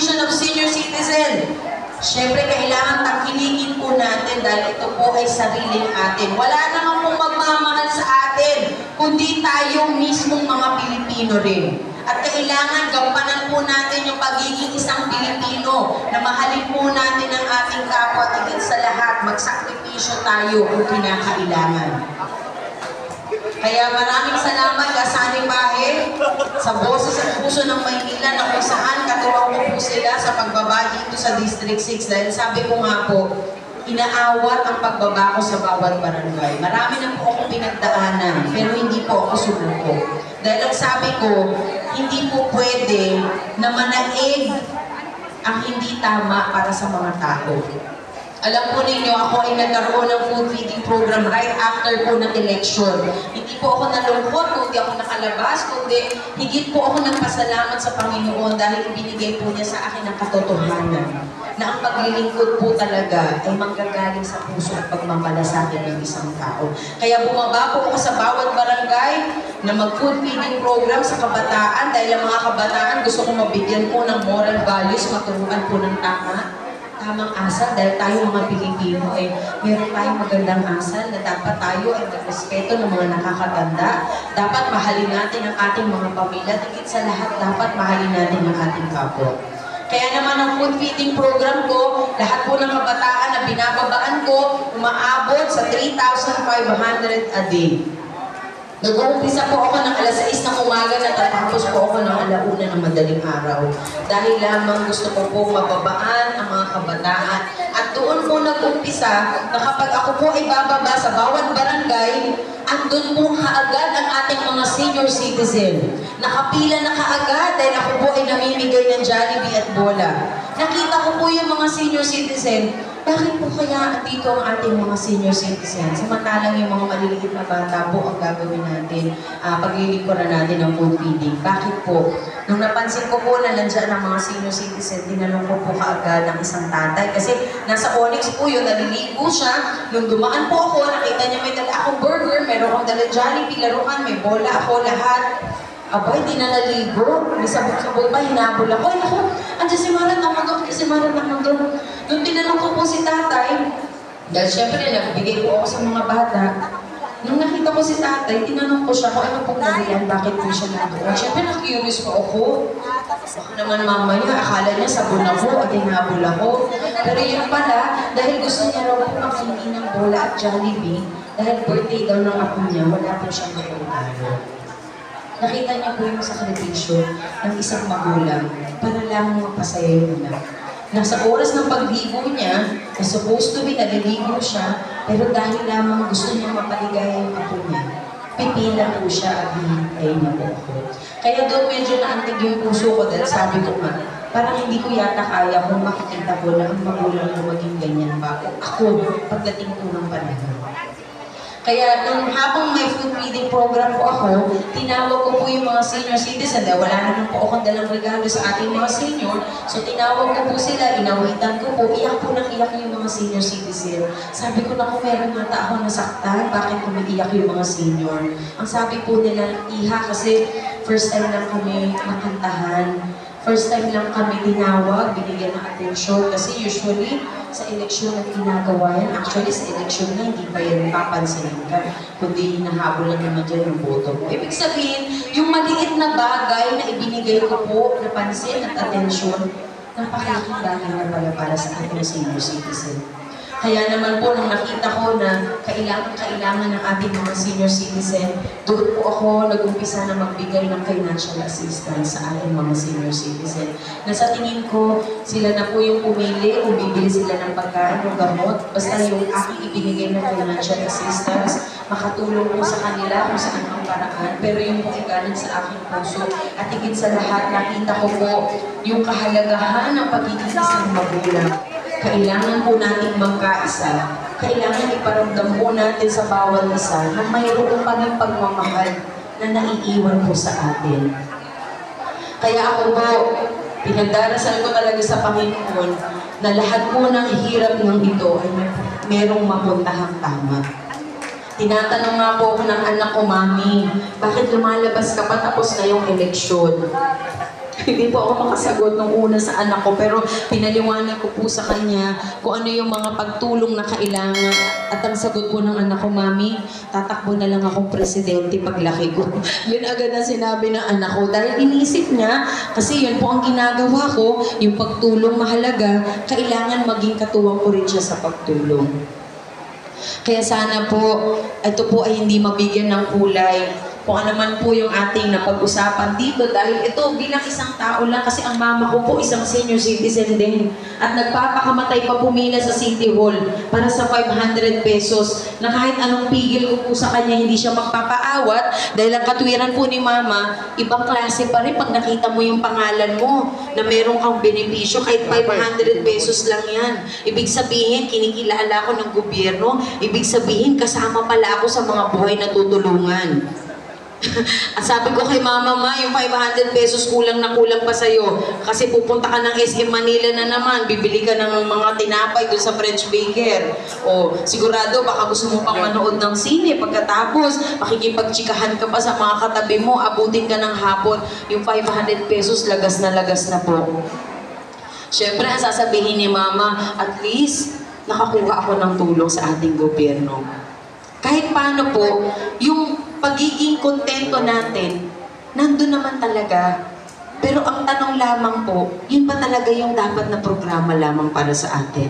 contribution of senior citizen. Siyempre, kailangan tangkilikin po natin dahil ito po ay sariling atin. Wala naman pong magmamahal sa atin, kundi tayo mismong mga Pilipino rin. At kailangan gampanan po natin yung pagiging isang Pilipino na mahalin po natin ang ating kapwa at higit sa lahat, magsakripisyo tayo kung kinakailangan. Kaya maraming salamat Kasani Pahe sa Boses at Puso ng Maynila na kung saan katuwang po sila sa pagbaba dito sa District 6 dahil sabi ko nga po, inaawat ang pagbaba ko sa bawat barangay. Marami na po akong pinagdaanan pero hindi po ako sumuko. Dahil ang sabi ko, hindi po pwede na manaig ang hindi tama para sa mga tao. Alam po ninyo, ako ay nagkaroon ng food feeding program right after po ng election. Hindi po ako nalungkot, kundi ako nakalabas, kundi higit po ako nagpasalamat sa Panginoon dahil ibinigay po niya sa akin ang katotohanan na ang paglilingkod po talaga ay manggagaling sa puso at pagmamalasakit ng isang tao. Kaya bumaba po ako sa bawat barangay na mag-food feeding program sa kabataan dahil ang mga kabataan gusto kong mabigyan po ng moral values, maturuan po ng tamang asal dahil tayo mga Pilipino ay meron tayong magandang asal na dapat tayo ay magrespeto ng mga nakakatanda. Dapat mahalin natin ang ating mga pamilya. Higit sa lahat, dapat mahalin natin ang ating kapwa. Kaya naman ang food feeding program ko, lahat po ng kabataan na binababaan ko, umaabot sa 3,500 a day. Nag-uumpisa po ako ng alas 6 ng umaga, natatapos po ako ng alauna ng madaling araw. Dahil lamang gusto ko po mababaan ang mga kabataan. At doon po nag-uumpisa na kapag ako po ay bababa sa bawat barangay, andun po kaagad ang ating mga senior citizen. Nakapila na kaagad dahil ako po ay namimigay ng Jollibee at bola. Nakita ko po yung mga senior citizen. Bakit po kaya dito ang ating mga senior citizens? Samantalang yung mga maliliit na bata po ang gagawin natin, paglilingkuran natin ng food feeding. Bakit po? Nung napansin ko po na nandiyan ang mga senior citizens, tinanong ko po kaagad ng isang tatay. Kasi nasa Onyx po yun, naliligo siya. Nung dumaan po ako, nakita niya may dala akong burger, meron akong dala Jollibee, laruan, may bola ako, lahat. Aba, hindi na naligo. May sabog-sabog pa, hinabol ako. Ay, ako, andiyan si Marat naman doon. Nung tinanong ko po si tatay, dahil syempre nagbigay po ako sa mga bata, nung nakita ko si tatay, tinanong ko siya kung ano pong dahilan, bakit po siya nandun. Syempre na-curious po ako. Baka naman mamaya, akala niya sabon ako at hinabol ako. Pero yun pala, dahil gusto niya raw po makingin ng bola at Jollibee, dahil birthday daw ng apo niya, wala po siyang mapuntahan. Nakita niya po yung sakripisyo ng isang magulang para lang mapasaya yung anak. Nasa oras ng pagligo niya, na supposed to be naliligo siya, pero dahil lamang gusto niya mapaligaya yung apo niya, pipila po siya at hinihintay niya po ako. Kaya doon medyo naantig yung puso ko dahil sabi ko nga, parang hindi ko yata kaya kung makikita ko na ang magulang ko maging ganyan ba ako pagdating po ng panahon. Kaya nung habang may food feeding program po ako, tinawag ko po yung mga senior citizen dahil wala naman po akong dalang regalo sa ating mga senior. So tinawag ko po sila, inawitan ko po, iyak po ng iyak yung mga senior citizen. Sabi ko na kung meron mata ako nasaktan, bakit umiiyak yung mga senior? Ang sabi po nila, iha kasi first time lang kami makantahan. First time lang kami tinawag, binigyan ng atensyon kasi usually sa eleksyon na ginagawa yan. Actually sa eleksyon na hindi pa yan papansinin ka, kundi hinahabol lang naman dyan yung boto mo. Ibig sabihin, yung maliit na bagay na ibinigay ko po, napansin at atensyon, napakalaking bagay na pala para sa ating senior citizen. Kaya naman po, nung nakita ko na kailangan ng ating mga senior citizen, doon po ako nag-umpisa na magbigay ng financial assistance sa ating mga senior citizen. Na sa tingin ko, sila na po yung pumili kung bibili sila ng pagkain o gamot. Basta yung aking ibinigay ng financial assistance, makatulong po sa kanila kung saan ang paraan. Pero yung po galing sa aking puso. At higit sa lahat, nakita ko po yung kahalagahan ng pagiging isang magulang. Kailangan po natin magkaisa. Kailangan iparamdam po natin sa bawat isa na mayroon pa ng pagmamahal na naiiwan po sa atin. Kaya ako po, pinagdarasal ko talaga sa Panginoon na lahat po ng hirap ng ito ay merong mapuntahang tama. Tinatanong nga po ako ng anak ko, Mami, bakit lumalabas ka pa tapos na yung eleksyon? Hindi po ako makasagot nung una sa anak ko, pero pinaliwanag ko po sa kanya kung ano yung mga pagtulong na kailangan. At ang sagot po ng anak ko, Mami, tatakbo na lang akong presidente paglaki ko. Yun agad ang sinabi ng anak ko. Dahil iniisip niya, kasi yun po ang ginagawa ko, yung pagtulong mahalaga, kailangan maging katuwang ko rin siya sa pagtulong. Kaya sana po, ito po ay hindi mabigyan ng kulay kung ano man po yung ating napag-usapan dito, dahil ito bilang isang tao lang, kasi ang mama ko po isang senior citizen din at nagpapakamatay pa pumila sa City Hall para sa 500 pesos na kahit anong pigil ko po sa kanya hindi siya magpapaawat, dahil ang katwiran po ni mama, ibang klase pa rin pag nakita mo yung pangalan mo na meron kang benepisyo, kahit 500 pesos lang yan. Ibig sabihin, kinikilala ko ng gobyerno, ibig sabihin kasama pala ako sa mga buhay na tutulungan. At sabi ko kay mama, Ma, yung 500 pesos kulang na kulang pa sa'yo. Kasi pupunta ka ng SM Manila na naman, bibili ka ng mga tinapay doon sa French Baker. O sigurado, baka gusto mo pang manood ng sine. Pagkatapos, makikipagtsikahan ka pa sa mga katabi mo, abutin ka ng hapon. Yung 500 pesos, lagas na po. Siyempre, ang sasabihin ni mama, at least, nakakuha ako ng tulong sa ating gobyerno. Kahit paano po, yung pagiging kontento natin, nandun naman talaga. Pero ang tanong lamang po, yun ba talaga yung dapat na programa lamang para sa atin?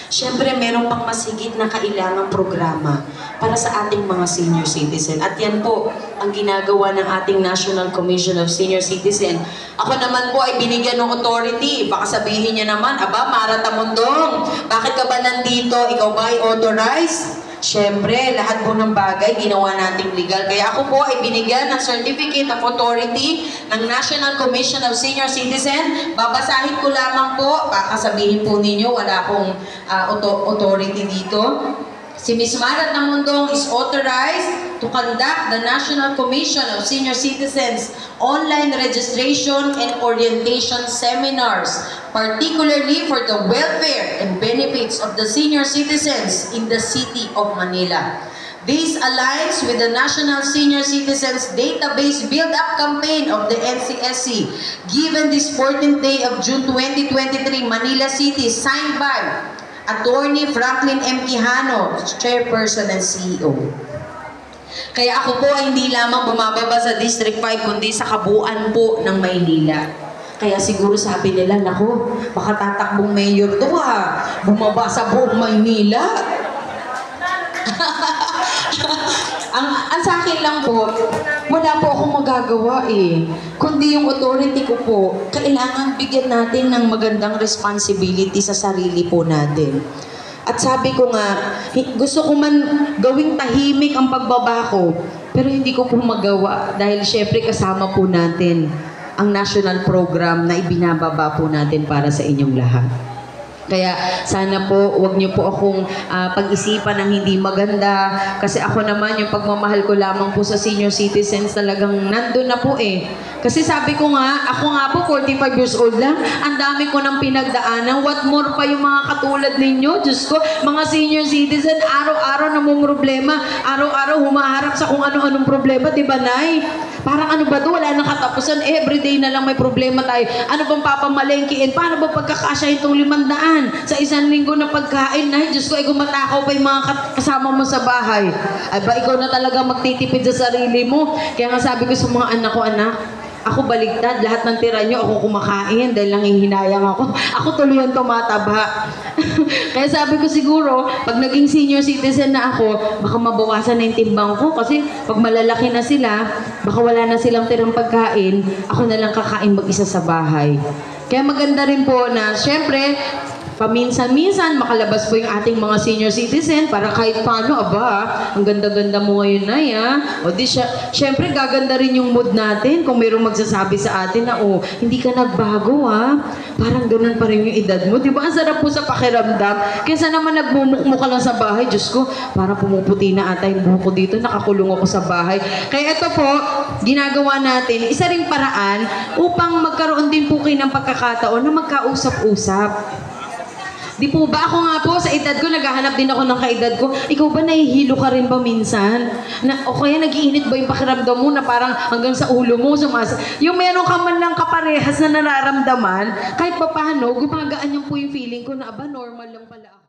Siyempre, meron pang mas higit na kailangang programa para sa ating mga senior citizen. At yan po, ang ginagawa ng ating National Commission of Senior Citizen. Ako naman po ay binigyan ng authority. Baka sabihin niya naman, aba, Marata Mundong, bakit ka ba nandito? Ikaw ba ay authorized? Siyempre, lahat po ng bagay ginawa nating legal. Kaya ako po ay binigyan ng Certificate of Authority ng National Commission of Senior Citizen. Babasahin ko lamang po, baka sabihin po ninyo, wala akong authority dito. Si Ms. Marata Mundong is authorized to conduct the National Commission of Senior Citizens online registration and orientation seminars, particularly for the welfare and benefits of the senior citizens in the City of Manila. This aligns with the National Senior Citizens Database Build-Up Campaign of the NCSC, given this 14th day of June 2023, Manila City, signed by Attorney Franklin M. Quijano, Chairperson and CEO. Kaya ako po ay hindi lamang bumababa sa District 5, kundi sa kabuuan po ng Maynila. Kaya siguro sabi nila, naku, baka tatakbong mayor to ha, bumaba sa buong Maynila. ang sa akin lang po, wala po akong magagawa eh. Kundi yung authority ko po, kailangan bigyan natin ng magandang responsibility sa sarili po natin. At sabi ko nga, gusto ko man gawing tahimik ang pagbaba ko, pero hindi ko po magawa dahil syempre kasama po natin ang national program na ibinababa po natin para sa inyong lahat. Kaya sana po, wag niyo po akong pag-isipan ng hindi maganda. Kasi ako naman, yung pagmamahal ko lamang po sa senior citizens talagang nandun na po eh. Kasi sabi ko nga, ako nga po 45 years old lang, ang dami ko nang pinagdaanan. What more pa yung mga katulad ninyo? Diyos ko, mga senior citizen, araw-araw namumroblema. Araw-araw humaharap sa kung ano-anong problema, di ba, Nay? Parang ano ba to? Wala nang katapusan. Everyday na lang may problema tayo. Ano bang papamalengkiin? Paano ba pagkakasya itong 500? Sa isang linggo na pagkain, Nay, Diyos ko, ikaw matakaw pa yung mga kasama mo sa bahay. Ay ba, ikaw na talaga magtitipid sa sarili mo. Kaya nga sabi ko sa mga anak ko, anak, ako baligtad, lahat ng tira nyo, ako kumakain dahil nanghihinayang ako. Ako tuloy ang tumataba. Kaya sabi ko siguro, pag naging senior citizen na ako, baka mabawasan na yung timbang ko kasi pag malalaki na sila, baka wala na silang tirang pagkain, ako na lang kakain mag-isa sa bahay. Kaya maganda rin po na, syempre, paminsan-minsan, makalabas po yung ating mga senior citizen para kahit paano, aba, ang ganda-ganda mo ngayon na O di syempre, gaganda rin yung mood natin kung mayroong magsasabi sa atin na, oh, hindi ka nagbago parang ganun pa rin yung edad mo. Di ba? Ang sarap po sa pakiramdam. Kaysa naman nagmumukmo ka lang sa bahay, Diyos ko, parang pumuputi na ata yung buko dito, nakakulong ako sa bahay. Kaya ito po, ginagawa natin, isa ring paraan upang magkaroon din po kayo ng pagkakataon na magkausap-usap. Di po ba ako nga po, sa edad ko, naghahanap din ako ng kaedad ko. Ikaw ba nahihilo ka rin ba minsan? O kaya nag-iinit ba yung pakiramdam mo na parang hanggang sa ulo mo yung meron ka man lang kaparehas na nararamdaman, kahit pa paano, gumagaan yung po yung feeling ko na aba, normal lang pala ako.